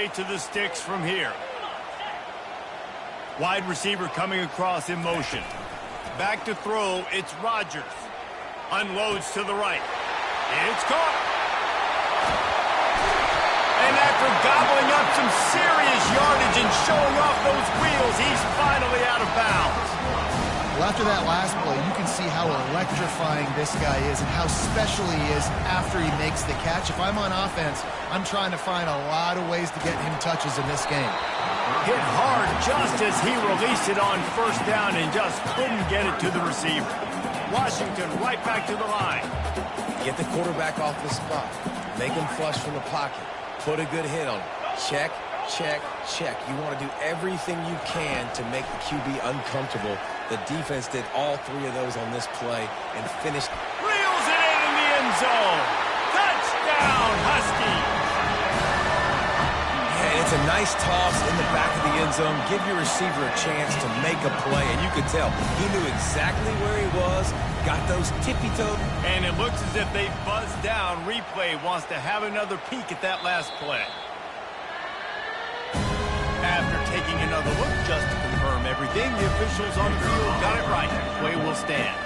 play to the sticks from here. Wide receiver coming across in motion. Back to throw, it's Rodgers. Unloads to the right. It's caught. And after gobbling up some serious yardage and showing off those wheels, he's finally out of bounds. Well, after that last play, you can see how electrifying this guy is and how special he is after he makes the catch. If I'm on offense, I'm trying to find a lot of ways to get him touches in this game. Hit hard just as he released it on first down and just couldn't get it to the receiver. Washington right back to the line. Get the quarterback off the spot. Make him flush from the pocket. Put a good hit on him. Check, check, check. You want to do everything you can to make the QB uncomfortable. The defense did all three of those on this play and finished. Reels it in the end zone. Touchdown, Huskies. Yeah, it's a nice toss in the back of the end zone. Give your receiver a chance to make a play, and you could tell he knew exactly where he was, got those tippy-toed. And it looks as if they buzzed down. Replay wants to have another peek at that last play. After taking another look just to confirm everything, the officials on the field got it right. Play will stand.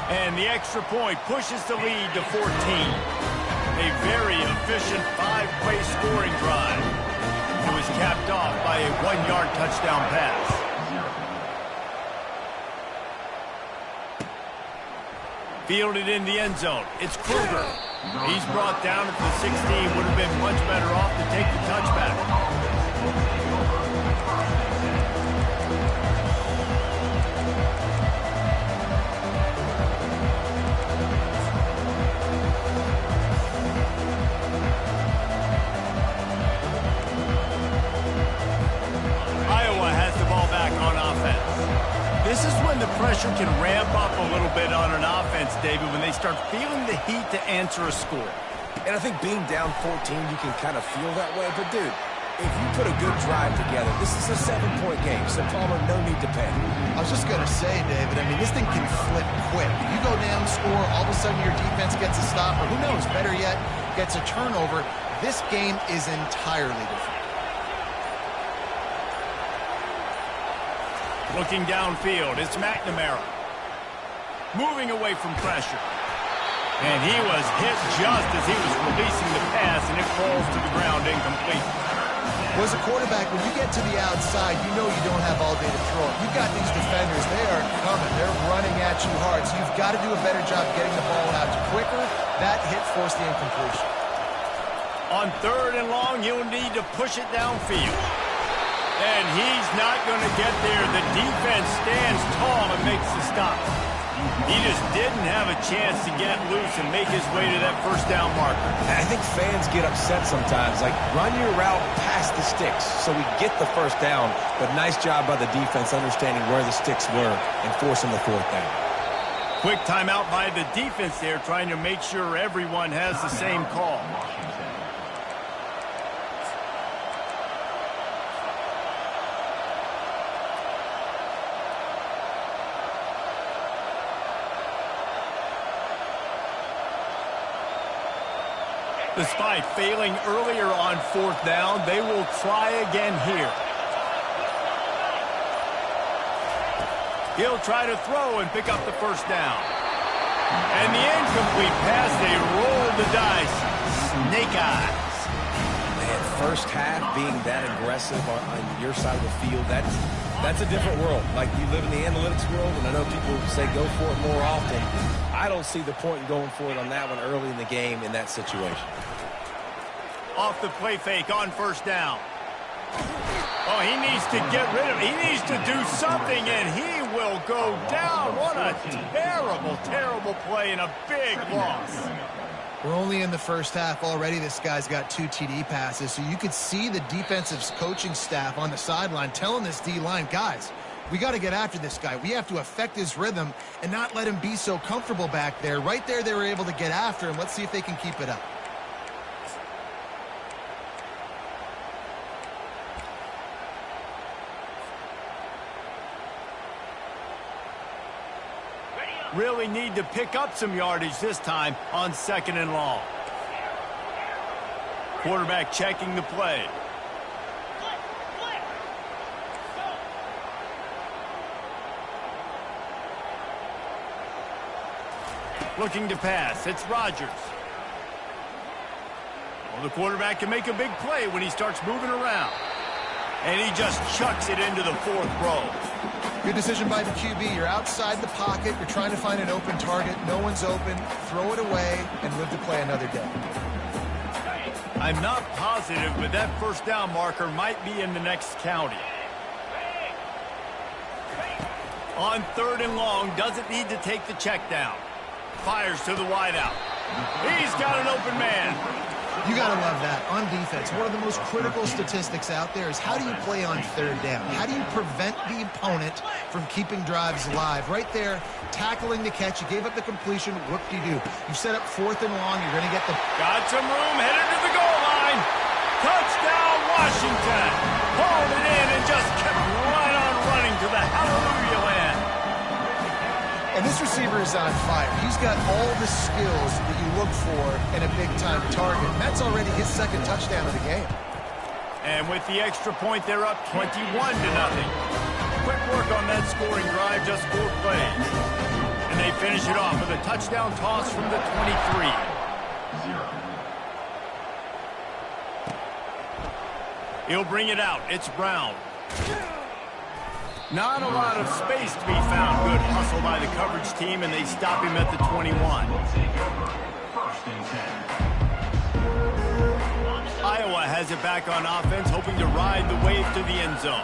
And the extra point pushes the lead to 14. A very efficient 5-play scoring drive. It was capped off by a 1-yard touchdown pass. Fielded in the end zone. It's Kruger. He's brought down at the 16. Would have been much better off to take the touchback. Iowa has the ball back on offense. This is when the pressure can ramp up a little bit on an offense, David, when they start feeling the heat to answer a score. And I think being down 14, you can kind of feel that way. But, dude, if you put a good drive together, this is a 7-point game. So, Palmer, no need to panic. I was just going to say, David, I mean, this thing can flip quick. You go down, score, all of a sudden your defense gets a stop, or who knows, better yet, gets a turnover. This game is entirely different. Looking downfield, it's McNamara. Moving away from pressure. And he was hit just as he was releasing the pass, and it falls to the ground incomplete. Well, as a quarterback, when you get to the outside, you know you don't have all day to throw it. You've got these defenders. They are coming. They're running at you hard. So you've got to do a better job getting the ball out quicker. That hit forced the incompletion. On 3rd and long, he'll need to push it downfield. And he's not going to get there. The defense stands tall and makes the stop. He just didn't have a chance to get loose and make his way to that first down marker. And I think fans get upset sometimes. Like, run your route past the sticks so we get the first down. But nice job by the defense understanding where the sticks were and forcing the 4th down. Quick timeout by the defense there, trying to make sure everyone has the same call. Despite failing earlier on 4th down, they will try again here. He'll try to throw and pick up the first down. And the incomplete pass, they roll the dice. Snake eyes. Man, first half being that aggressive on your side of the field, that's a different world. Like, you live in the analytics world, and I know people say go for it more often. I don't see the point in going for it on that one early in the game in that situation. Off the play fake on first down. Oh, he needs to get rid of it. He needs to do something, and he will go down. What a terrible, terrible play and a big loss. We're only in the first half already. This guy's got 2 TD passes, so you could see the defensive coaching staff on the sideline telling this D-line, guys, we got to get after this guy. We have to affect his rhythm and not let him be so comfortable back there. Right there, they were able to get after him. Let's see if they can keep it up. Really need to pick up some yardage this time on 2nd and long. Quarterback checking the play. Looking to pass. It's Rodgers. Well, the quarterback can make a big play when he starts moving around. And he just chucks it into the 4th row. Good decision by the QB. You're outside the pocket. You're trying to find an open target. No one's open. Throw it away and live to play another day. I'm not positive, but that first down marker might be in the next county. On 3rd and long, doesn't need to take the check down. Fires to the wideout. He's got an open man. You got to love that. On defense, one of the most critical statistics out there is how do you play on 3rd down? How do you prevent the opponent from keeping drives alive? Right there, tackling the catch. You gave up the completion. Whoop-de-doo. You set up 4th and long. You're going to get the... Got some room. Headed to the goal line. Touchdown, Washington. Hauled it in and just kept right on running to the hallelujah land. And this receiver is on fire. He's got all the skills that you look for in a big-time target. And that's already his 2nd touchdown of the game. And with the extra point, they're up 21-0. Quick work on that scoring drive, just 4 plays. And they finish it off with a touchdown toss from the 23. He'll bring it out. It's Brown. Not a lot of space to be found. Good hustle by the coverage team, and they stop him at the 21. Iowa has it back on offense, hoping to ride the wave to the end zone.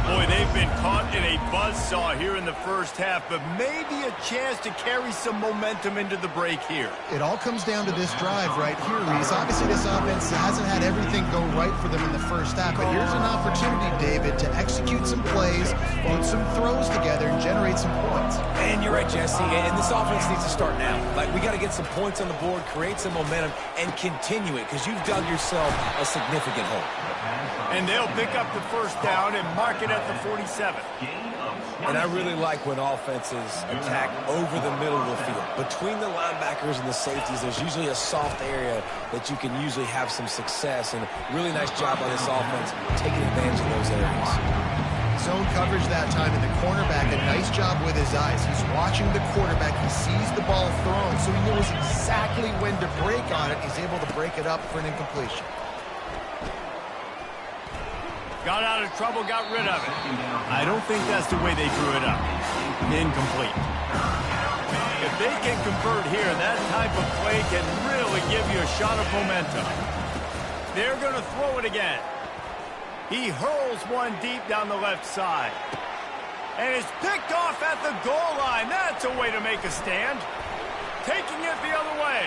Boy, they've been caught in a buzzsaw here in the first half, but maybe a chance to carry some momentum into the break here. It all comes down to this drive right here, Reese. Obviously, this offense hasn't had everything go right for them in the first half, but here's an opportunity, David, to execute some plays, put some throws together, and generate some points. And you're right, Jesse, and this offense needs to start now. Like, we got to get some points on the board, create some momentum, and continue it, because you've dug yourself a significant hole. And they'll pick up the first down and mark it at the 47. And I really like when offenses attack over the middle of the field. Between the linebackers and the safeties, there's usually a soft area that you can usually have some success. And really nice job by this offense taking advantage of those areas. Zone coverage that time, and the cornerback, a nice job with his eyes. He's watching the quarterback. He sees the ball thrown, so he knows exactly when to break on it. He's able to break it up for an incompletion. Got out of trouble, got rid of it. I don't think that's the way they drew it up. Incomplete. If they can convert here, that type of play can really give you a shot of momentum. They're going to throw it again. He hurls one deep down the left side. And it's picked off at the goal line. That's a way to make a stand. Taking it the other way.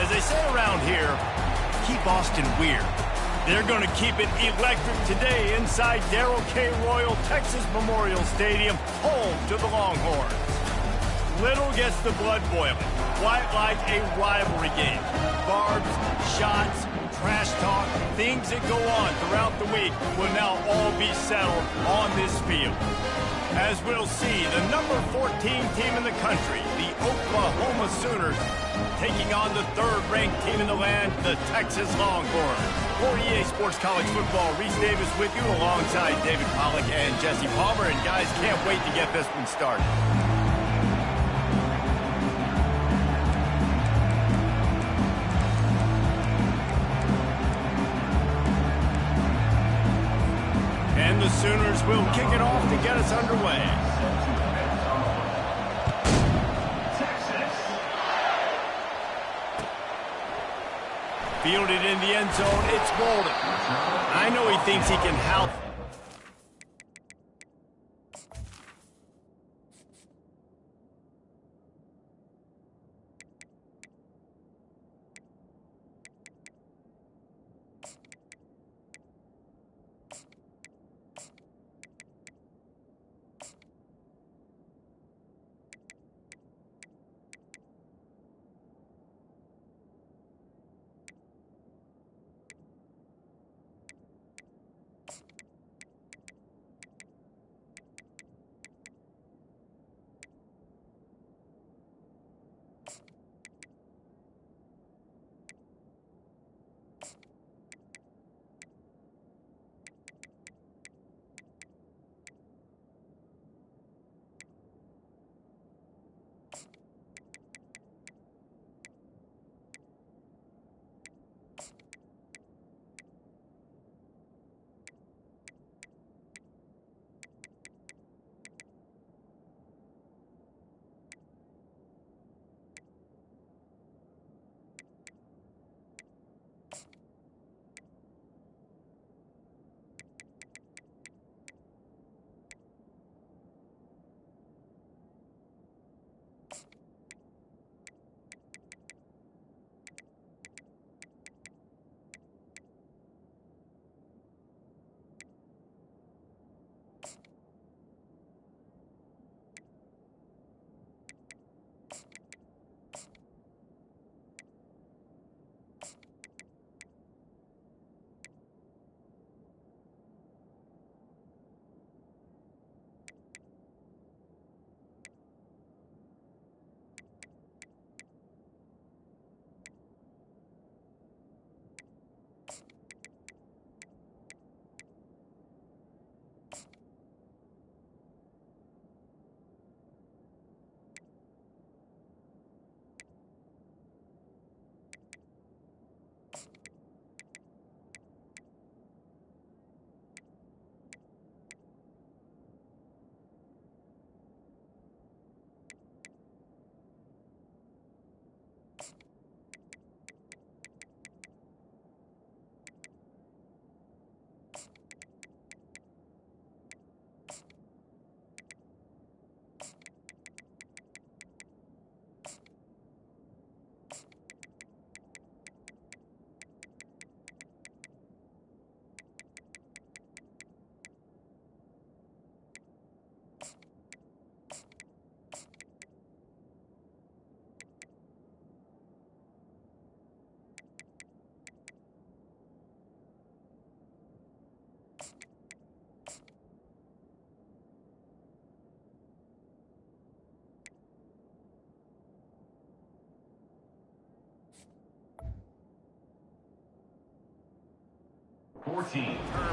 As they say around here, keep Austin weird. They're going to keep it electric today inside Darrell K. Royal Texas Memorial Stadium, home to the Longhorns. Little gets the blood boiling, quite like a rivalry game. Barbs, shots, trash talk, things that go on throughout the week will now all be settled on this field. As we'll see, the number 14 team in the country, the Oklahoma Sooners, taking on the third-ranked team in the land, the Texas Longhorns. For EA Sports College Football, Reese Davis with you alongside David Pollack and Jesse Palmer. And guys, can't wait to get this one started. And the Sooners will kick it off to get us underway. Fielded in the end zone, it's Bolden. I know he thinks he can help.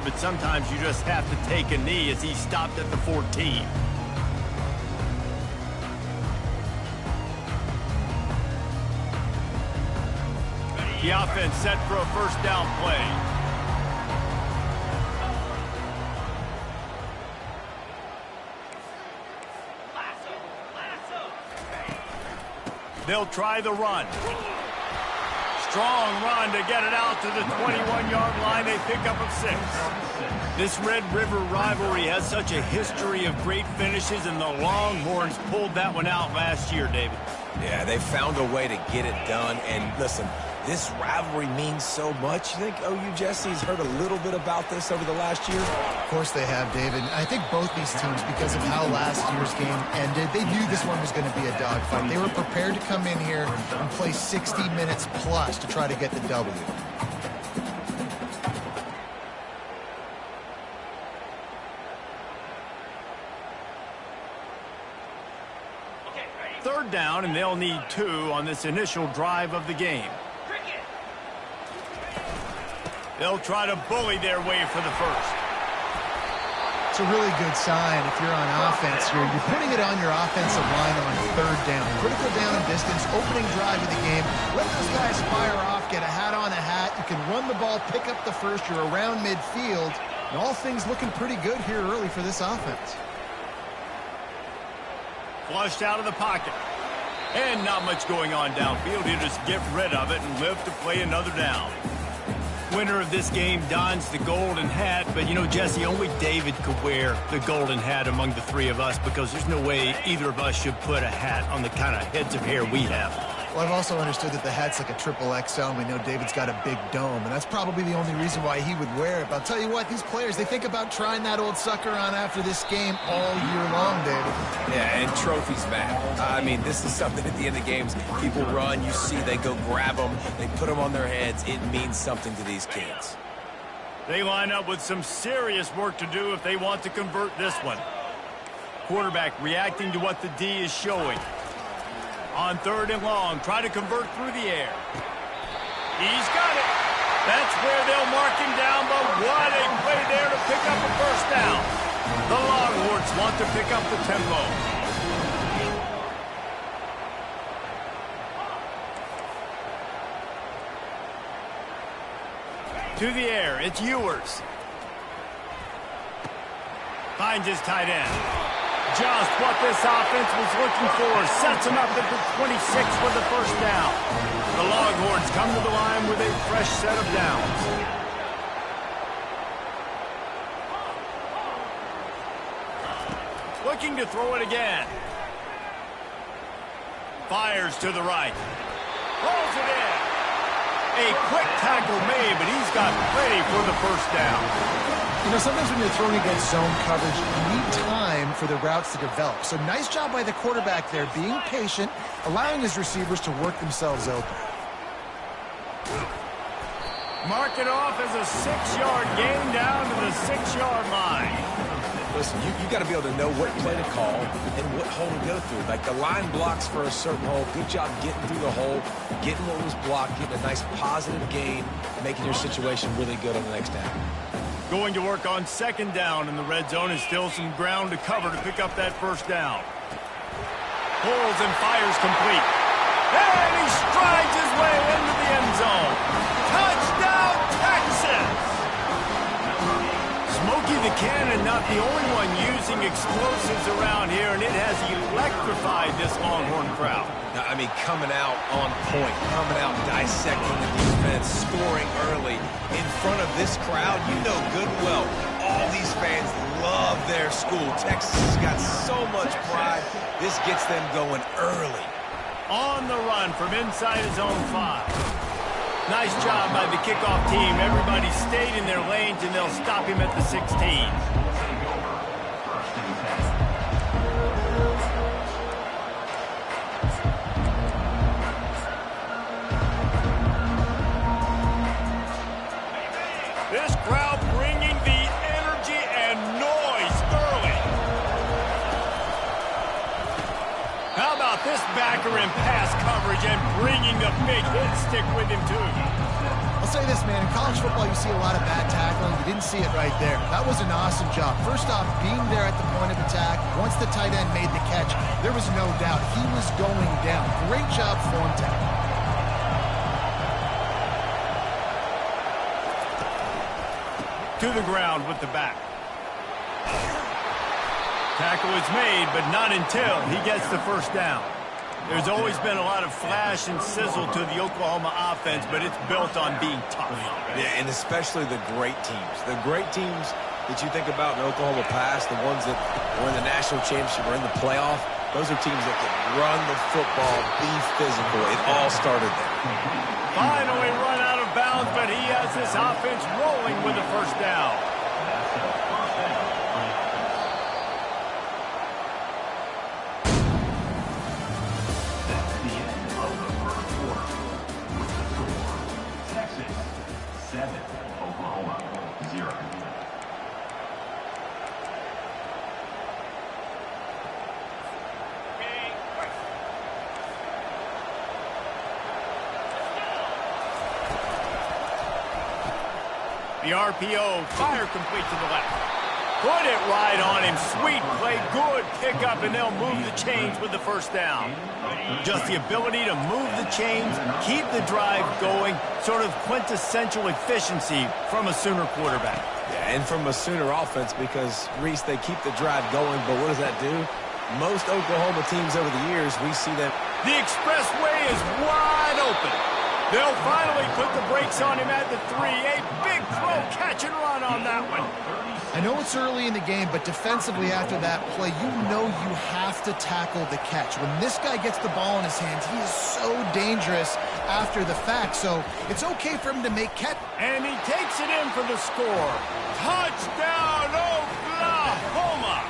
But sometimes you just have to take a knee as he stopped at the 14. The offense set for a first down play. They'll try the run. Strong run to get it out to the 21-yard line. They pick up of 6. This Red River rivalry has such a history of great finishes, and the Longhorns pulled that one out last year, David. Yeah, they found a way to get it done. And listen, this rivalry means so much. You think OU Jesse's heard a little bit about this over the last year? Of course they have, David. I think both these teams, because of how last year's game ended, they knew this one was going to be a dogfight. They were prepared to come in here and play 60 minutes plus to try to get the W. Third down, and they'll need 2 on this initial drive of the game. They'll try to bully their way for the first. It's a really good sign if you're on offense here. You're putting it on your offensive line on third down. Critical down and distance, opening drive of the game. Let those guys fire off, get a hat on a hat. You can run the ball, pick up the first. You're around midfield. And all things looking pretty good here early for this offense. Flushed out of the pocket. And not much going on downfield. He'll just get rid of it and live to play another down. Winner of this game dons the golden hat, but you know, Jesse, only David could wear the golden hat among the 3 of us because there's no way either of us should put a hat on the kind of heads of hair we have. Well, I've also understood that the hat's like a triple XL, and we know David's got a big dome, and that's probably the only reason why he would wear it. But I'll tell you what, these players, they think about trying that old sucker on after this game all year long, David. Yeah, and trophies matter. I mean, this is something at the end of games. People run, you see, they go grab them, they put them on their heads. It means something to these kids. They line up with some serious work to do if they want to convert this one. Quarterback reacting to what the D is showing. On third and long, try to convert through the air. He's got it. That's where they'll mark him down, but what a play there to pick up a first down. The Longhorns want to pick up the tempo. To the air, it's Ewers. Finds his tight end. Just what this offense was looking for. Sets him up at the 26 for the first down. The Longhorns come to the line with a fresh set of downs. Looking to throw it again. Fires to the right. Rolls it in. A quick tackle made, but he's got plenty for the first down. You know, sometimes when you're throwing against zone coverage, you need time for the routes to develop. So nice job by the quarterback there, being patient, allowing his receivers to work themselves open. Mark it off as a 6-yard gain down to the 6-yard line. Listen, you got to be able to know what play to call and what hole to go through. Like the line blocks for a certain hole. Good job getting through the hole, getting what was blocked, getting a nice positive gain, making your situation really good on the next down. Going to work on second down in the red zone, and still some ground to cover to pick up that first down. Pulls and fires complete. And he strides his way into the end zone. Touchdown, Texas! Smokey the Cannon not the only one using explosives around here, and it has electrified this Longhorn crowd. Now, I mean, coming out on point, coming out dissecting the defense, scoring early in front of this crowd. You know good and well, all these fans love their school. Texas has got so much pride. This gets them going early. On the run from inside his own 5. Nice job by the kickoff team. Everybody stayed in their lanes, and they'll stop him at the 16. This crowd bringing the energy and noise early. How about this backer in pass coverage and bringing the big hit stick with him, too? I'll say this, man. In college football, you see a lot of bad tackling. You didn't see it right there. That was an awesome job. First off, being there at the point of attack. Once the tight end made the catch, there was no doubt he was going down. Great job form tackle. To the ground with the back. Tackle is made, but not until he gets the first down. There's always been a lot of flash and sizzle to the Oklahoma offense, but it's built on being tough. Yeah, and especially the great teams. The great teams that you think about in Oklahoma past, the ones that were in the national championship or in the playoff, those are teams that can run the football, be physical. It all started there. Finally run out of bounds, but he has this offense rolling with the first down. That's the end of the first quarter. With the score, Texas 7, Oklahoma 0. The RPO, fire complete to the left. Put it right on him. Sweet play, good pickup, and they'll move the chains with the first down. Just the ability to move the chains, keep the drive going, sort of quintessential efficiency from a Sooner quarterback. Yeah, and from a Sooner offense because, Reese, they keep the drive going, but what does that do? Most Oklahoma teams over the years, we see them. The expressway is wide open. They'll finally put the brakes on him at the 3. A big throw, catch and run on that one. I know it's early in the game, but defensively after that play, you know you have to tackle the catch. When this guy gets the ball in his hands, he is so dangerous after the fact. So it's okay for him to make catch. And he takes it in for the score. Touchdown, Oklahoma!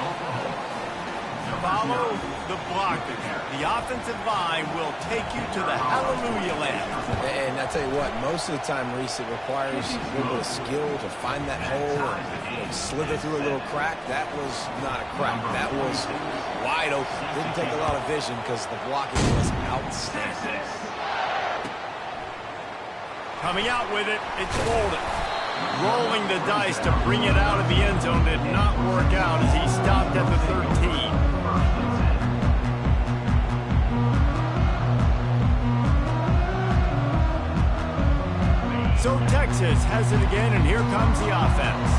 Follow the blocking. The offensive line will take you to the hallelujah land. And I tell you what, most of the time, Reese, it requires a little bit of skill to find that hole and slither through a little crack. That was not a crack. That was wide open. Didn't take a lot of vision because the blocking was outstanding. Coming out with it, it's Bolden. Rolling the dice to bring it out of the end zone did not work out as he stopped at the 13. So Texas has it again, and here comes the offense.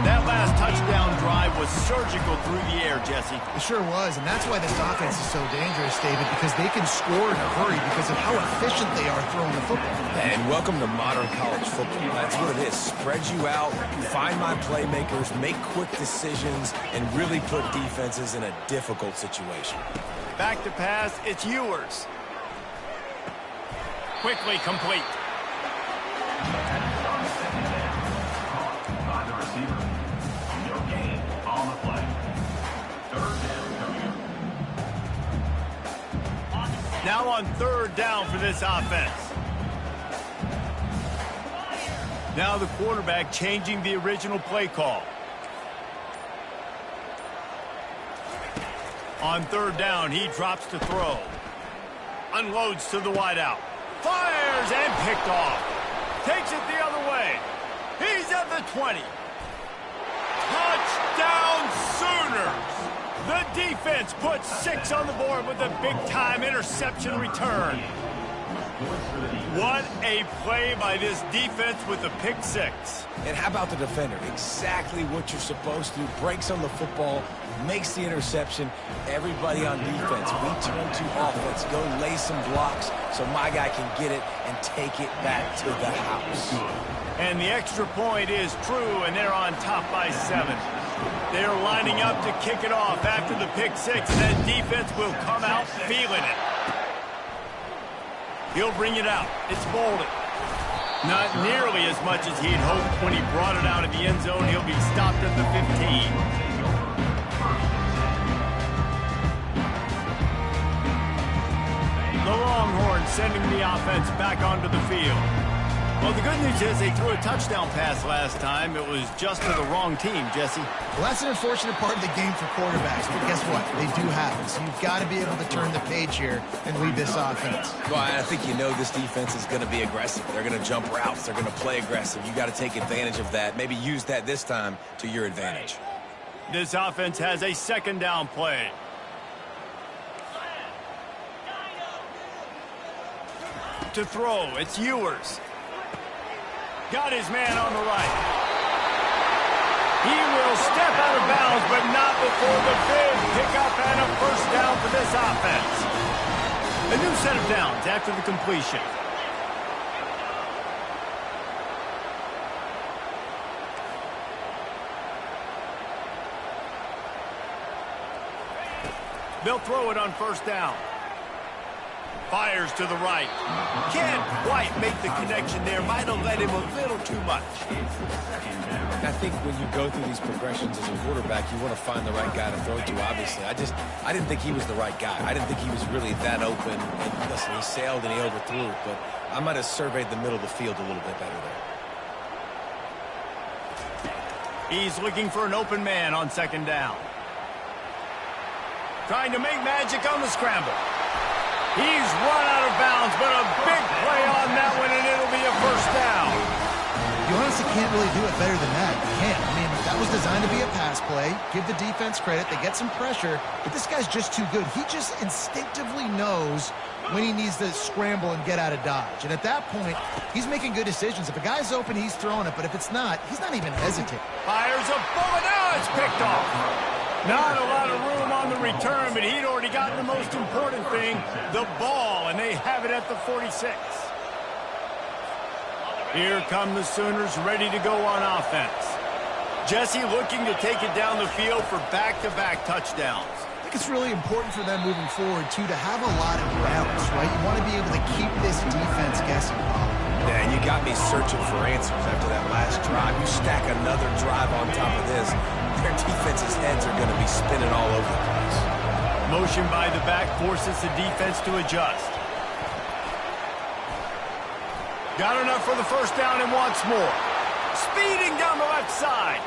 That last touchdown drive was surgical through the air, Jesse. It sure was, and that's why this offense is so dangerous, David, because they can score in a hurry because of how efficient they are throwing the football. And welcome to modern college football. That's what it is. Spread you out, find my playmakers, make quick decisions, and really put defenses in a difficult situation. Back to pass, it's Ewers. Quickly complete. By the receiver. No gain on the play. Third down coming up. Now on third down for this offense. Now the quarterback changing the original play call. On third down, he drops to throw. Unloads to the wideout. Fires and picked off. Takes it the other way. He's at the 20. Touchdown Sooners! The defense puts 6 on the board with a big-time interception return. What a play by this defense with the pick 6. And how about the defender? Exactly what you're supposed to do. Breaks on the football, makes the interception. Everybody on defense, we turn to offense. Go lay some blocks so my guy can get it and take it back to the house. And the extra point is true, and they're on top by 7. They're lining up to kick it off after the pick 6, and that defense will come out feeling it. He'll bring it out. It's Bolden. Not nearly as much as he'd hoped when he brought it out of the end zone. He'll be stopped at the 15. The Longhorns sending the offense back onto the field. Well, the good news is they threw a touchdown pass last time. It was just to the wrong team, Jesse. Well, that's an unfortunate part of the game for quarterbacks, but guess what? They do happen. So you've got to be able to turn the page here and lead this offense. Well, I think you know this defense is going to be aggressive. They're going to jump routes. They're going to play aggressive. You got to take advantage of that. Maybe use that this time to your advantage. This offense has a second down play. To throw, it's Ewers. Got his man on the right. He will step out of bounds, but not before the big pickup and a first down for this offense. A new set of downs after the completion. They'll throw it on first down. Fires to the right. Can't quite make the connection there. Might have led him a little too much. I think when you go through these progressions as a quarterback, you want to find the right guy to throw to, obviously. I didn't think he was the right guy. I didn't think he was really that open. And listen, he sailed and he overthrew it, but I might have surveyed the middle of the field a little bit better there. He's looking for an open man on second down. Trying to make magic on the scramble. He's run out of bounds, but a big play on that one, and it'll be a first down. You honestly can't really do it better than that. You can't. I mean, that was designed to be a pass play. Give the defense credit. They get some pressure, but this guy's just too good. He just instinctively knows when he needs to scramble and get out of dodge. And at that point, he's making good decisions. If a guy's open, he's throwing it, but if it's not, he's not even hesitating. Fires a bullet. Now it's picked off. Not a lot of room on the return, but he'd already gotten the most important thing, the ball, and they have it at the 46. Here come the Sooners ready to go on offense. Jesse looking to take it down the field for back-to-back touchdowns. I think it's really important for them moving forward, too, to have a lot of balance, right? You want to be able to keep this defense guessing. Yeah, and you got me searching for answers after that last drive. You stack another drive on top of this, their defense's heads are going to be spinning all over the place. Motion by the back forces the defense to adjust. Got enough for the first down and wants more. Speeding down the left side.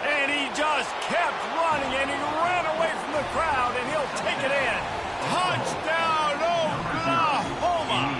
And he just kept running, and he ran away from the crowd, and he'll take it in. Touchdown, Oklahoma!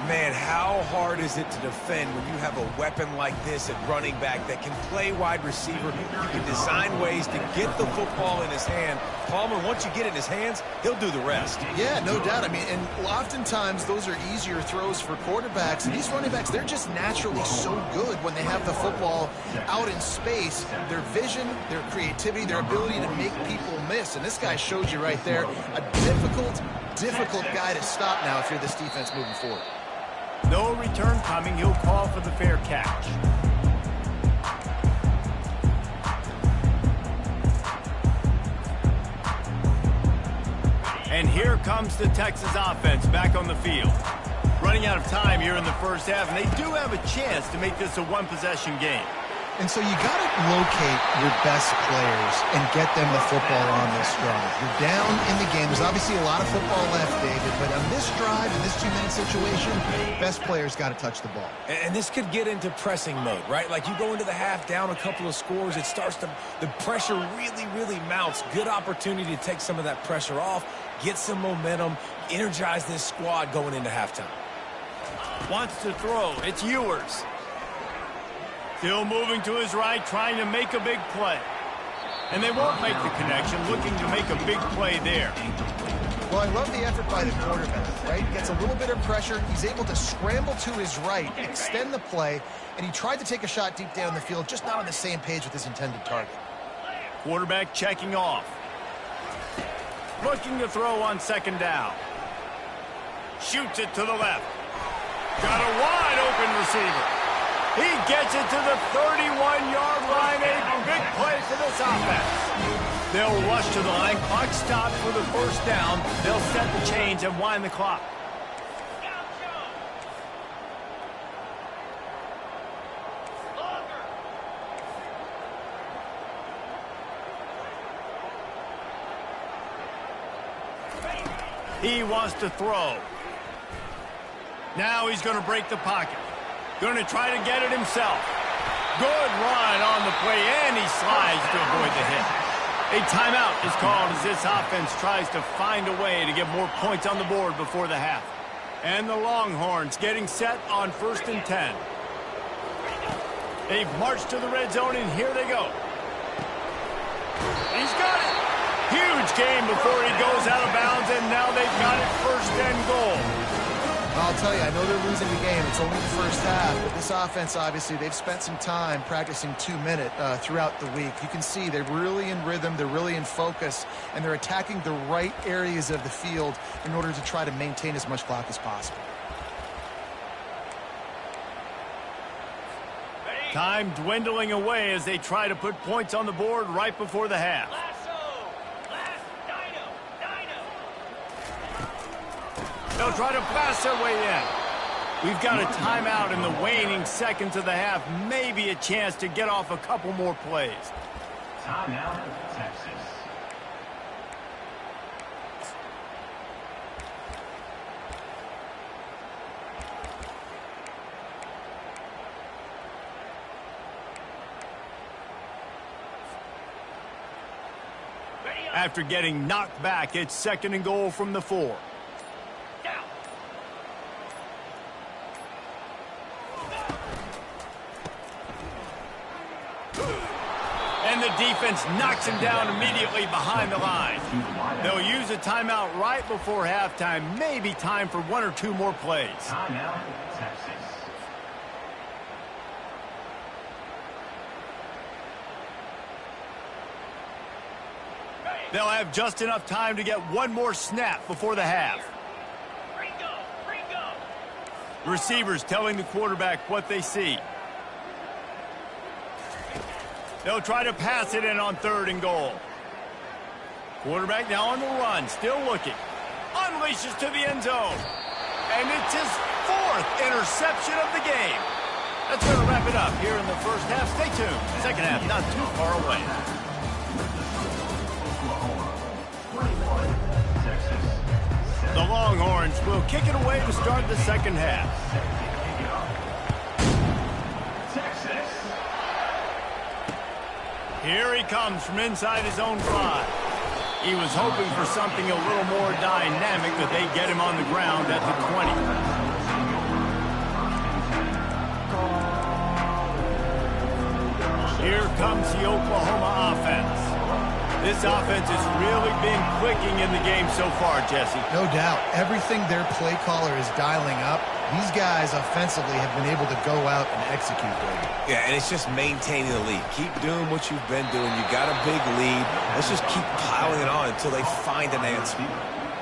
Man, how hard is it to defend when you have a weapon like this at running back that can play wide receiver? You can design ways to get the football in his hand. Palmer, once you get it in his hands, he'll do the rest. Yeah, no doubt. I mean, and oftentimes those are easier throws for quarterbacks. And these running backs, they're just naturally so good when they have the football out in space. Their vision, their creativity, their ability to make people miss. And this guy shows you right there a difficult guy to stop now if you're this defense moving forward. No return coming. He'll call for the fair catch. And here comes the Texas offense back on the field. Running out of time here in the first half, and they do have a chance to make this a one-possession game. And so you got to locate your best players and get them the football on this drive. You're down in the game. There's obviously a lot of football left, David, but on this drive, in this 2-minute situation, best players got to touch the ball. And this could get into pressing mode, right? Like you go into the half down a couple of scores, it starts to, the pressure really mounts. Good opportunity to take some of that pressure off, get some momentum, energize this squad going into halftime. Wants to throw. It's Ewers. Still moving to his right, trying to make a big play. And they won't make the connection, looking to make a big play there. Well, I love the effort by the quarterback, right? Gets a little bit of pressure. He's able to scramble to his right, extend the play, and he tried to take a shot deep down the field, just not on the same page with his intended target. Quarterback checking off. Looking to throw on second down. Shoots it to the left. Got a wide open receiver. He gets it to the 31-yard line. A big play for this offense. They'll rush to the line. Clock stopped for the first down. They'll set the chains and wind the clock. He wants to throw. Now he's going to break the pocket. Going to try to get it himself. Good run on the play, and he slides to avoid the hit. A timeout is called as this offense tries to find a way to get more points on the board before the half. And the Longhorns getting set on 1st and 10. They've marched to the red zone, and here they go. He's got it. Huge game before he goes out of bounds, and now they've got it 1st and goal. I'll tell you, I know they're losing the game. It's only the first half, but this offense, obviously, they've spent some time practicing 2-minute throughout the week. You can see they're really in rhythm, they're really in focus, and they're attacking the right areas of the field in order to try to maintain as much clock as possible. Time dwindling away as they try to put points on the board right before the half. They'll try to pass their way in. We've got a timeout in the waning seconds of the half. Maybe a chance to get off a couple more plays. Timeout, Texas. After getting knocked back, it's 2nd and goal from the 4. And the defense knocks him down immediately behind the line. They'll use a timeout right before halftime. Maybe time for 1 or 2 more plays. Timeout, Texas. They'll have just enough time to get 1 more snap before the half. Receivers telling the quarterback what they see. They'll try to pass it in on 3rd and goal. Quarterback now on the run, still looking. Unleashes to the end zone. And it's his 4th interception of the game. That's going to wrap it up here in the first half. Stay tuned. Second half not too far away. The Longhorns will kick it away to start the second half. Here he comes from inside his own 5. He was hoping for something a little more dynamic, but they get him on the ground at the 20. Here comes the Oklahoma offense. This offense has really been clicking in the game so far, Jesse. No doubt. Everything their play caller is dialing up, these guys offensively have been able to go out and execute, Brady. Yeah, and it's just maintaining the lead. Keep doing what you've been doing. You got a big lead. Let's just keep piling it on until they find an answer.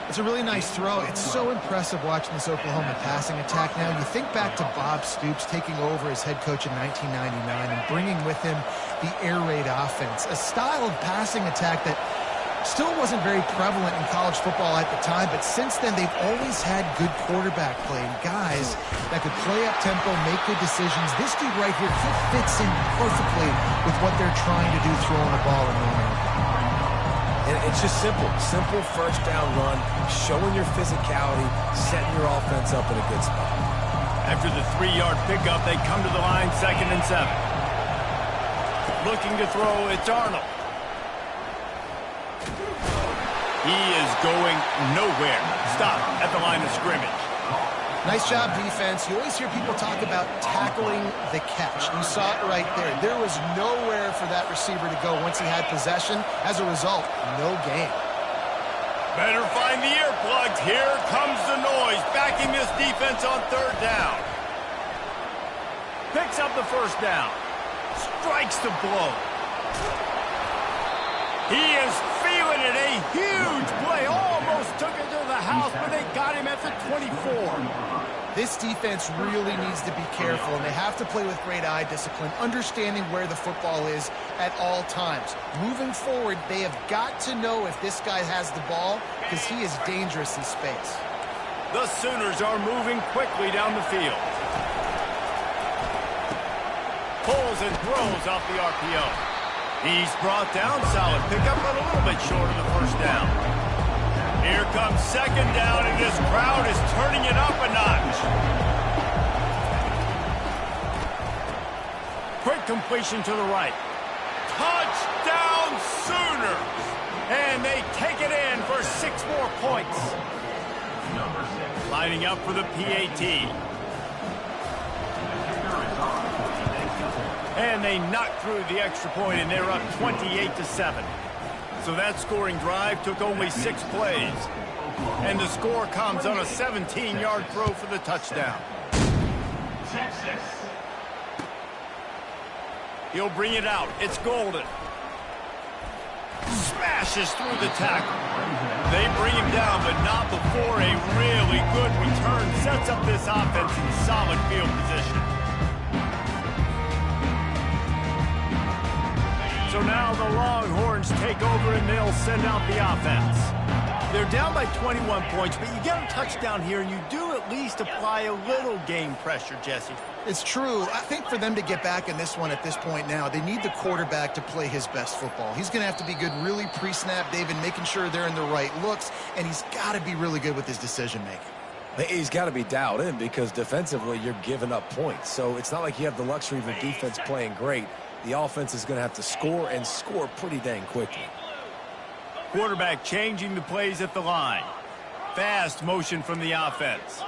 It's a really nice throw. It's so impressive watching this Oklahoma passing attack now. You think back to Bob Stoops taking over as head coach in 1999 and bringing with him the air raid offense, a style of passing attack that still wasn't very prevalent in college football at the time, but since then they've always had good quarterback play and guys that could play up tempo, make good decisions. This dude right here, he fits in perfectly with what they're trying to do throwing the ball in Norman. And it's just simple. Simple first down run, showing your physicality, setting your offense up in a good spot. After the 3-yard pickup, they come to the line 2nd and 7. Looking to throw, it's Arnold. He is going nowhere. Stop at the line of scrimmage. Nice job, defense. You always hear people talk about tackling the catch. You saw it right there. There was nowhere for that receiver to go once he had possession. As a result, no gain. Better find the earplugs. Here comes the noise, backing this defense on 3rd down. Picks up the 1st down. Strikes the blow. He is feeling it. A huge play. Almost took it to the house, but they got him at the 24. This defense really needs to be careful, and they have to play with great eye discipline, understanding where the football is at all times. Moving forward, they have got to know if this guy has the ball, because he is dangerous in space. The Sooners are moving quickly down the field. Pulls and throws off the RPO. He's brought down, solid pickup, but a little bit short of the 1st down. Here comes 2nd down, and this crowd is turning it up a notch. Quick completion to the right. Touchdown Sooners! And they take it in for 6 more points. Lining up for the PAT. And they knock through the extra point, and they're up 28-7. So that scoring drive took only 6 plays. And the score comes on a 17-yard throw for the touchdown. He'll bring it out. It's Golden. Smashes through the tackle. They bring him down, but not before a really good return sets up this offense in solid field position. So now the Longhorns take over and they'll send out the offense. They're down by 21 points, but you get a touchdown here, and you do at least apply a little game pressure, Jesse. It's true. I think for them to get back in this one at this point now, they need the quarterback to play his best football. He's going to have to be good really pre-snap, David, making sure they're in the right looks, and he's got to be really good with his decision-making. He's got to be dialed in because defensively you're giving up points. So it's not like you have the luxury of the defense playing great. The offense is going to have to score and score pretty dang quickly. Quarterback changing the plays at the line. Fast motion from the offense.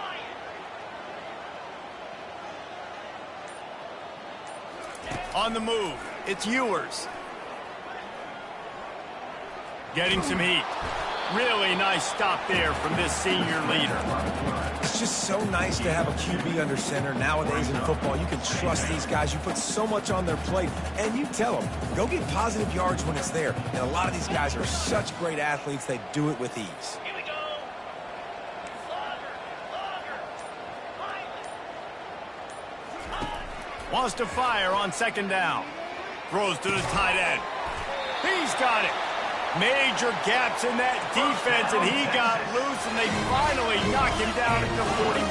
On the move, it's Ewers. Getting some heat. Really nice stop there from this senior leader. It's just so nice to have a QB under center. Nowadays in football, you can trust these guys. You put so much on their plate, and you tell them, go get positive yards when it's there. And a lot of these guys are such great athletes, they do it with ease. Wants to fire on second down. Throws to the tight end. He's got it. Major gaps in that defense, and he got loose, and they finally knock him down at the 41.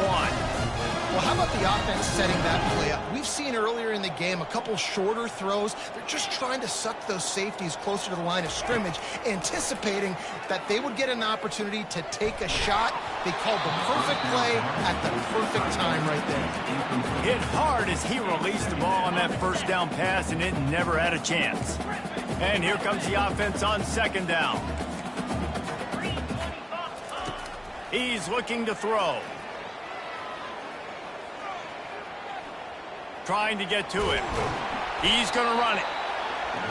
Well, how about the offense setting that play up? We've seen earlier in the game a couple shorter throws. They're just trying to suck those safeties closer to the line of scrimmage, anticipating that they would get an opportunity to take a shot. They called the perfect play at the perfect time right there. Hit hard as he released the ball on that first down pass, and it never had a chance. And here comes the offense on second down. He's looking to throw. Trying to get to it. He's going to run it.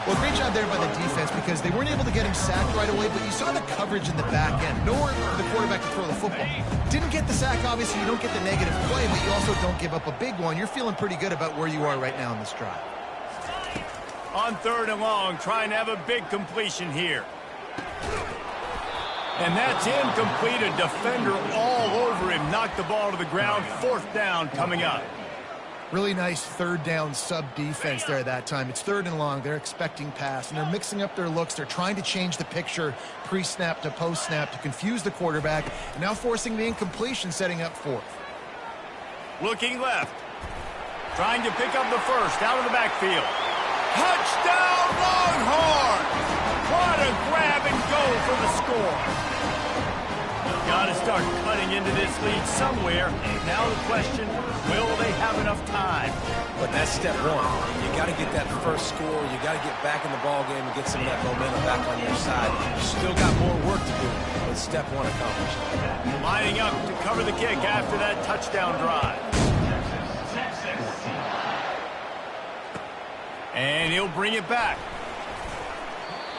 Well, great job there by the defense because they weren't able to get him sacked right away, but you saw the coverage in the back end. Nowhere for the quarterback to throw the football. Didn't get the sack, obviously. You don't get the negative play, but you also don't give up a big one. You're feeling pretty good about where you are right now in this drive. On third and long, trying to have a big completion here. And that's incomplete. A defender all over him. Knocked the ball to the ground. Fourth down coming up. Really nice third down sub defense there that time. It's third and long. They're expecting pass, and they're mixing up their looks. They're trying to change the picture pre-snap to post-snap to confuse the quarterback, and now forcing the incompletion, setting up fourth. Looking left. Trying to pick up the first out of the backfield. Touchdown Longhorn! What a grab and go for the score. Got to start cutting into this lead somewhere. Now the question, will they have enough time? But that's step one. You got to get that first score. You got to get back in the ball game and get some of that momentum back on your side. You still got more work to do, but step one accomplished. Lining up to cover the kick after that touchdown drive. And he'll bring it back.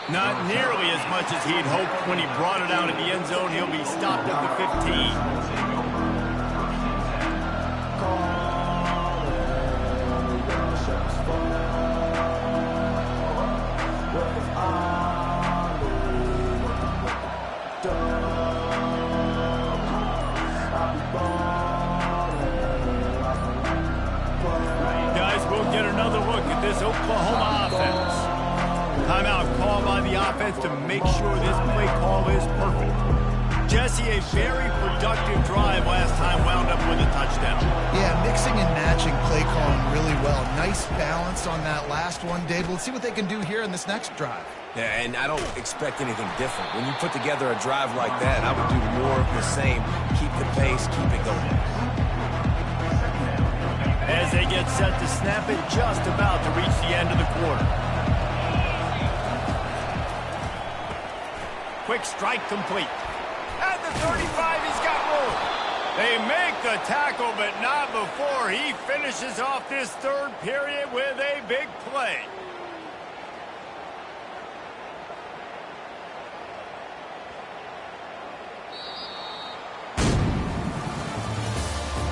Not nearly as much as he'd hoped when he brought it out of the end zone. He'll be stopped at the 15. Guys, we'll get another look at this Oklahoma offense. Timeout call by the offense to make sure this play call is perfect. Jesse, a very productive drive last time, wound up with a touchdown. Yeah, mixing and matching play calling really well. Nice balance on that last one, Dave. Let's see what they can do here in this next drive. Yeah, and I don't expect anything different. When you put together a drive like that, I would do more of the same. Keep the pace, keep it going. As they get set to snap it, just about to reach the end of the quarter. Quick strike complete. At the 35, he's got room. They make the tackle, but not before he finishes off this third period with a big play.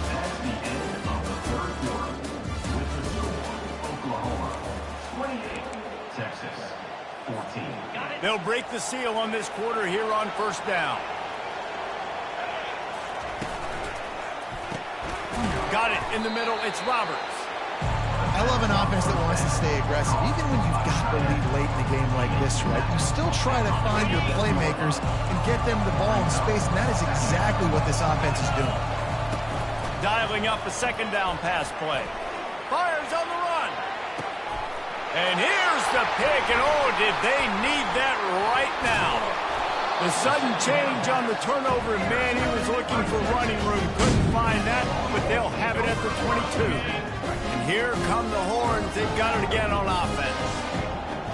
That's the end of the third quarter. With the score, Oklahoma 28, Texas 14. They'll break the seal on this quarter here on first down. Got it in the middle. It's Roberts. I love an offense that wants to stay aggressive. Even when you've got the lead late in the game like this, right, you still try to find your playmakers and get them the ball in space, and that is exactly what this offense is doing. Dialing up a second down pass play. Fires on the run. And here's the pick, and oh, did they need that right now. The sudden change on the turnover, and man, he was looking for running room. Couldn't find that, but they'll have it at the 22. And here come the horns. They've got it again on offense.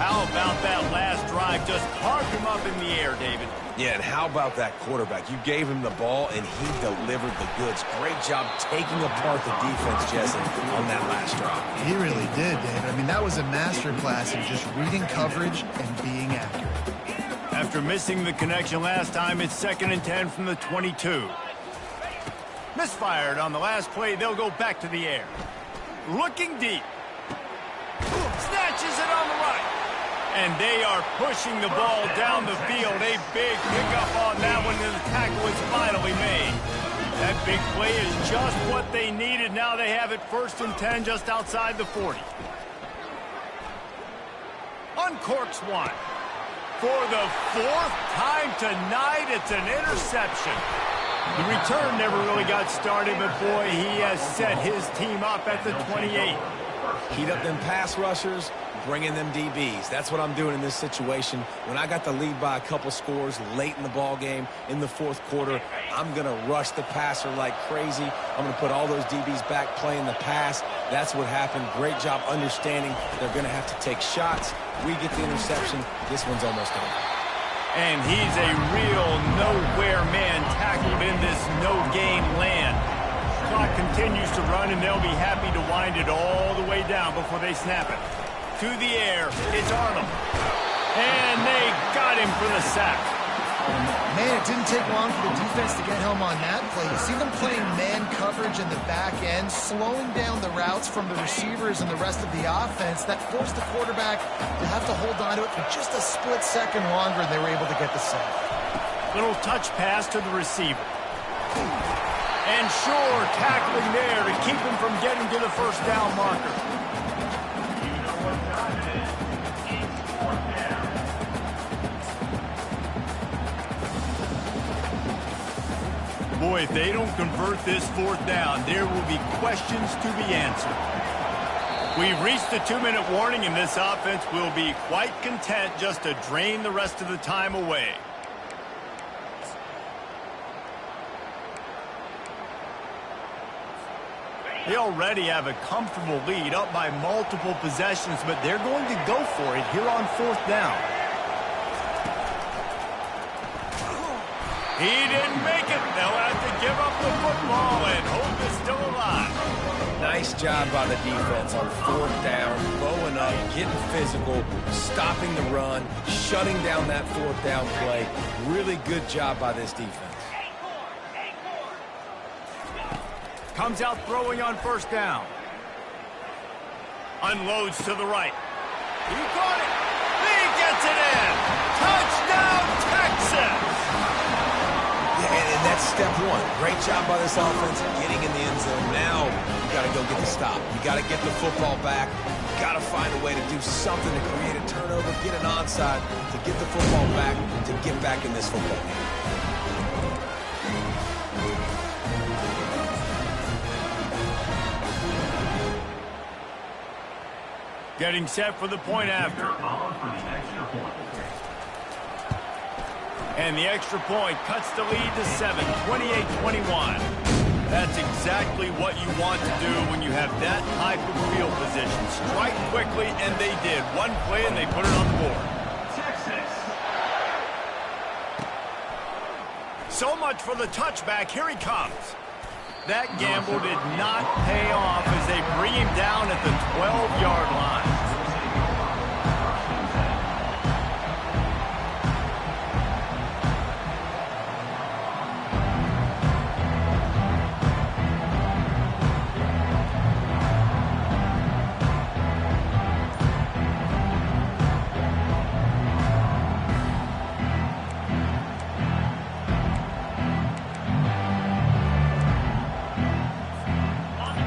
How about that last drive? Just carved him up in the air, David. Yeah, and how about that quarterback? You gave him the ball, and he delivered the goods. Great job taking apart the defense, Jesse, on that last drive. He really did, David. I mean, that was a masterclass in just reading coverage and being accurate. After missing the connection last time, it's 2nd and 10 from the 22. Misfired on the last play. They'll go back to the air. Looking deep. Snatches it on the right. And they are pushing the ball down the field. A big pickup on that one, and the tackle is finally made. That big play is just what they needed. Now they have it 1st and 10 just outside the 40. Uncorks one. For the 4th time tonight, it's an interception. The return never really got started, but boy, he has set his team up at the 28. Heat up them pass rushers, bring in them DBs. That's what I'm doing in this situation. When I got the lead by a couple scores late in the ball game in the 4th quarter, I'm going to rush the passer like crazy. I'm going to put all those DBs back playing the pass. That's what happened. Great job understanding they're going to have to take shots. We get the interception. This one's almost over. And he's a real nowhere man tackled in this no-game land. Clock continues to run, and they'll be happy to wind it all the way down before they snap it. To the air, it's Arnold. And they got him for the sack. Man, it didn't take long for the defense to get home on that play. You see them playing man coverage in the back end, slowing down the routes from the receivers and the rest of the offense. That forced the quarterback to have to hold on to it for just a split second longer, and they were able to get the sack. Little touch pass to the receiver. And sure, tackling there to keep him from getting to the 1st down marker. Boy, if they don't convert this 4th down, there will be questions to be answered. We've reached the 2-minute warning, and this offense will be quite content just to drain the rest of the time away. They already have a comfortable lead, up by multiple possessions, but they're going to go for it here on 4th down. He didn't make it. They'll have to give up the football, and hope is still alive. Nice job by the defense on 4th down, bowing up, getting physical, stopping the run, shutting down that 4th down play. Really good job by this defense. Comes out throwing on 1st down. Unloads to the right. He got it. He gets it in. Touchdown, Texas. And that's step 1. Great job by this offense getting in the end zone. Now you got to go get the stop. You got to get the football back. You got to find a way to do something to create a turnover, get an onside, to get the football back, to get back in this football game. Getting set for the point after. And the extra point cuts the lead to 7, 28-21. That's exactly what you want to do when you have that type of field position. Strike quickly, and they did. One play, and they put it on the board. So much for the touchback. Here he comes. That gamble did not pay off as they bring him down at the 12-yard line.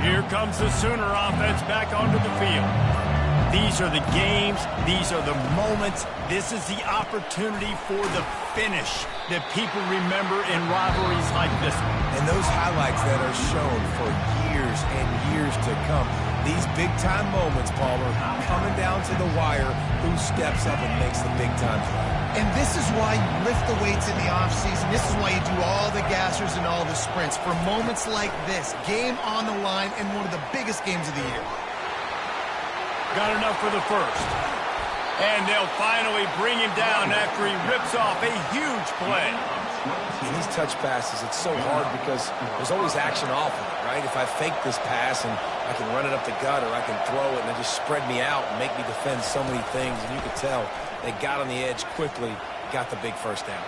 Here comes the Sooner offense back onto the field. These are the games. These are the moments. This is the opportunity for the finish that people remember in rivalries like this one. And those highlights that are shown for years and years to come. These big-time moments, Palmer, coming down to the wire, who steps up and makes the big-time play. And this is why you lift the weights in the offseason. This is why you do all the gassers and all the sprints. For moments like this, game on the line and one of the biggest games of the year. Got enough for the first. And they'll finally bring him down after he rips off a huge play. In these touch passes, it's so hard because there's always action off of it, right? If I fake this pass and I can run it up the gut or I can throw it and it just spread me out and make me defend so many things. And you can tell they got on the edge quickly, got the big first down.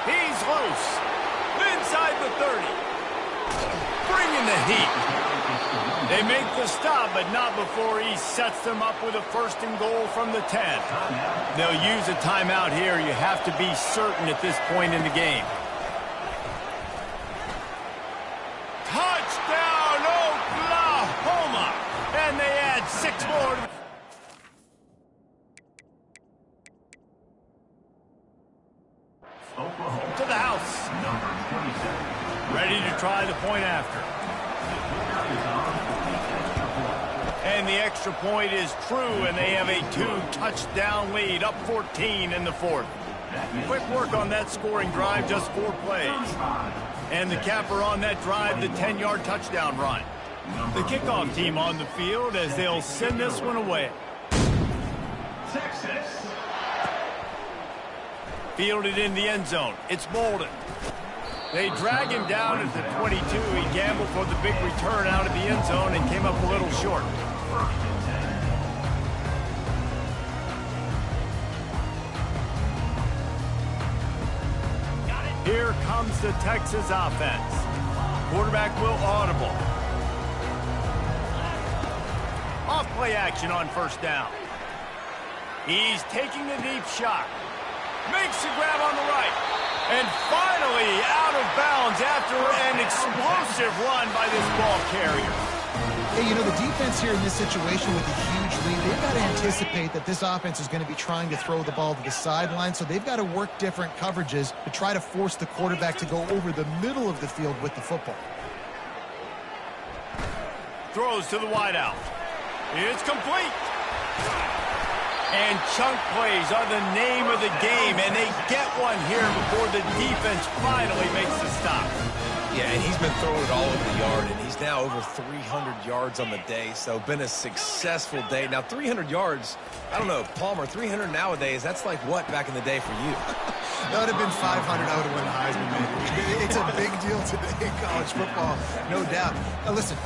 He's loose. Inside the 30. Bringing the heat. They make the stop, but not before he sets them up with a first and goal from the 10. They'll use a timeout here. You have to be certain at this point in the game. Touchdown, Oklahoma! And they add 6 more. To the house. Ready to try the point after. And the extra point is true, and they have a 2-touchdown lead, up 14 in the 4th. Quick work on that scoring drive, just 4 plays. And the capper on that drive, the 10-yard touchdown run. The kickoff team on the field as they'll send this one away. Texas. Fielded in the end zone. It's Bolden. They drag him down at the 22. He gambled for the big return out of the end zone and came up a little short. Here comes the Texas offense. Quarterback will audible. Off play action on first down. He's taking the deep shot. Makes the grab on the right. And finally out of bounds after an explosive run by this ball carrier. Hey, you know, the defense here in this situation with a huge lead, they've got to anticipate that this offense is going to be trying to throw the ball to the sideline, so they've got to work different coverages to try to force the quarterback to go over the middle of the field with the football. Throws to the wideout. It's complete. And chunk plays are the name of the game, and they get one here before the defense finally makes the stop. Yeah, and he's been throwing it all over the yard, and he's now over 300 yards on the day, so been a successful day. Now, 300 yards, I don't know, Palmer, 300 nowadays, that's like what back in the day for you? That would have been 500. I would have won the Heisman, maybe. It's a big deal today in college football, no doubt. Now, listen.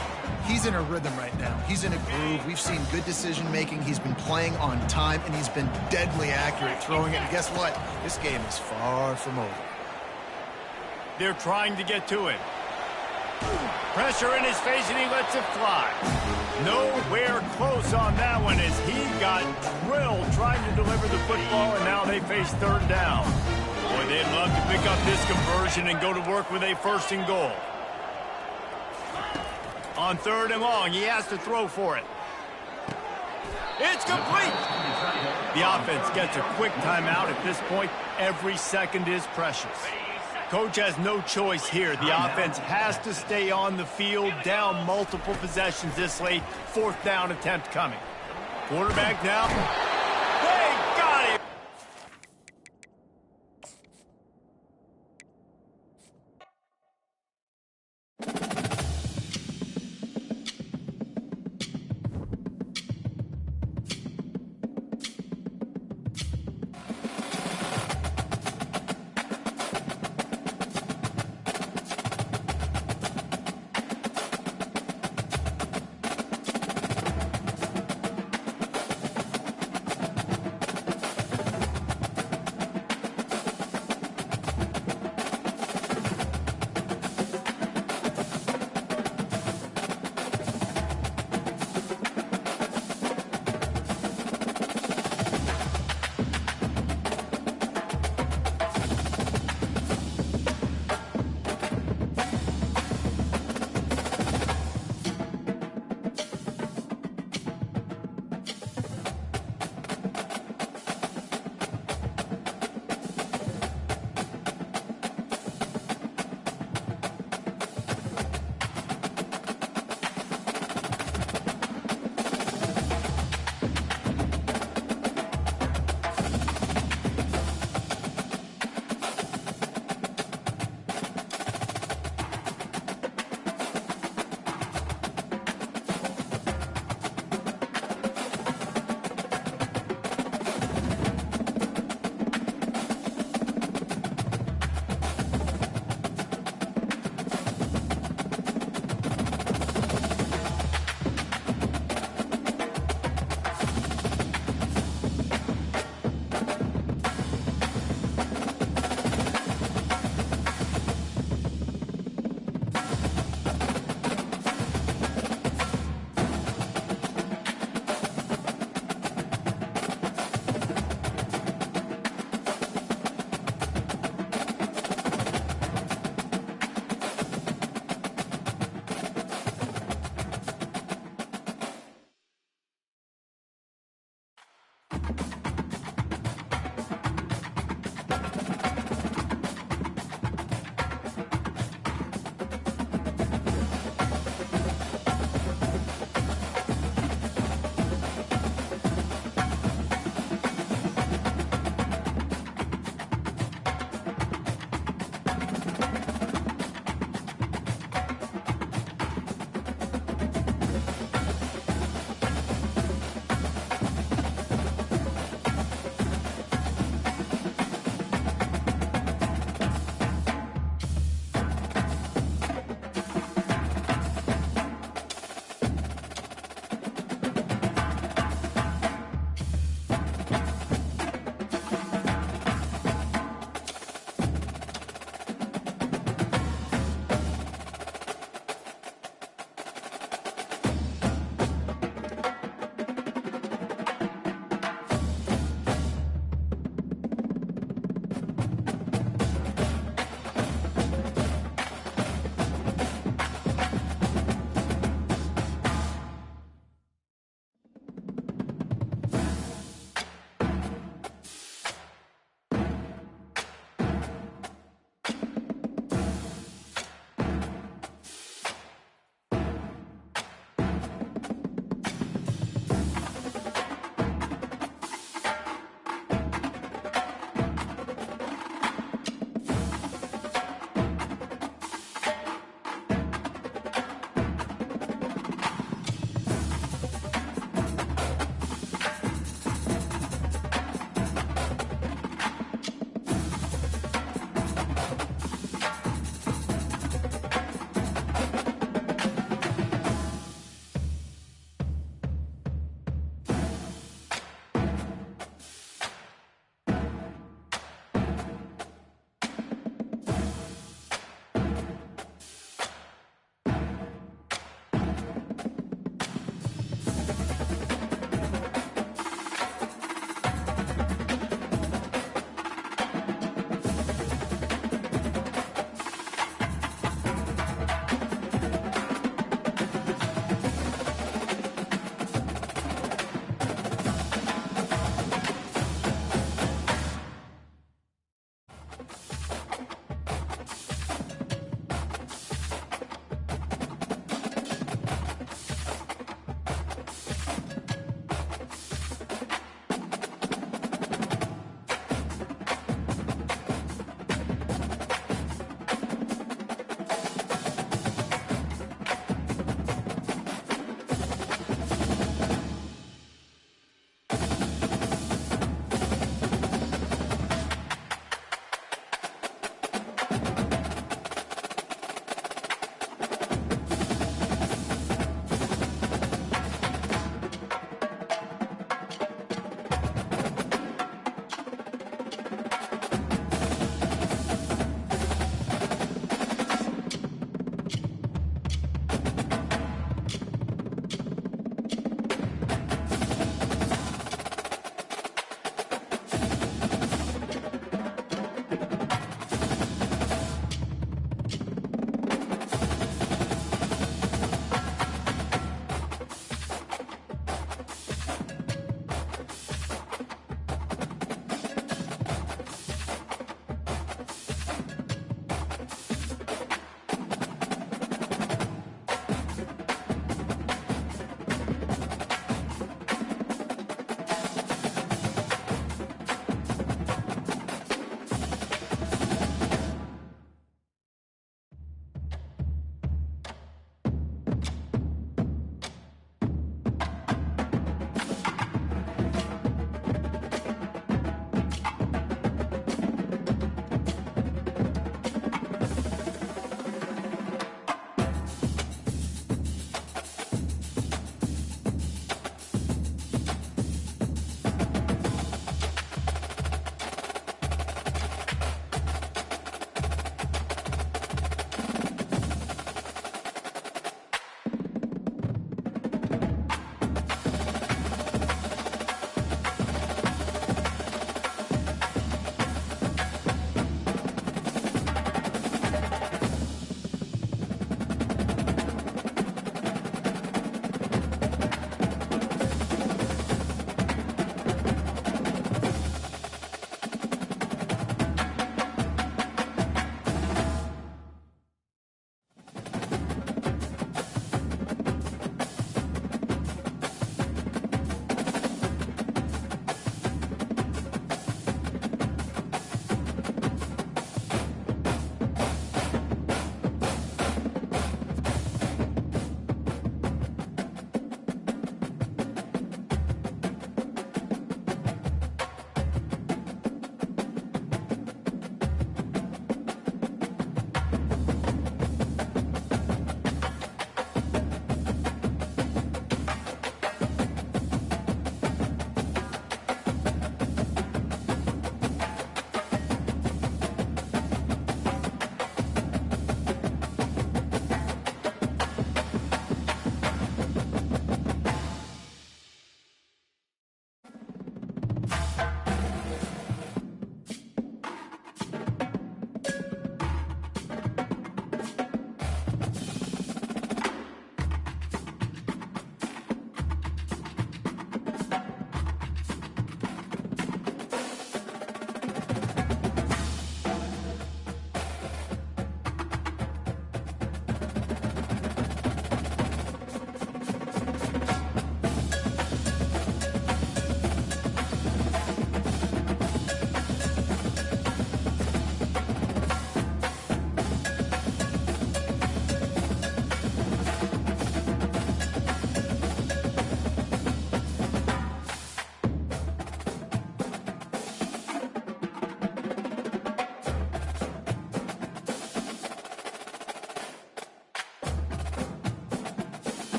He's in a rhythm right now. He's in a groove. We've seen good decision-making. He's been playing on time, and he's been deadly accurate throwing it. And guess what? This game is far from over. They're trying to get to him. Pressure in his face, and he lets it fly. Nowhere close on that one as he got drilled trying to deliver the football, and now they face third down. Boy, they'd love to pick up this conversion and go to work with a first and goal. On third and long, he has to throw for it. It's complete. The offense gets a quick timeout at this point. Every second is precious. Coach has no choice here. The offense has to stay on the field, down multiple possessions this late. 4th down attempt coming. Quarterback now. They got him.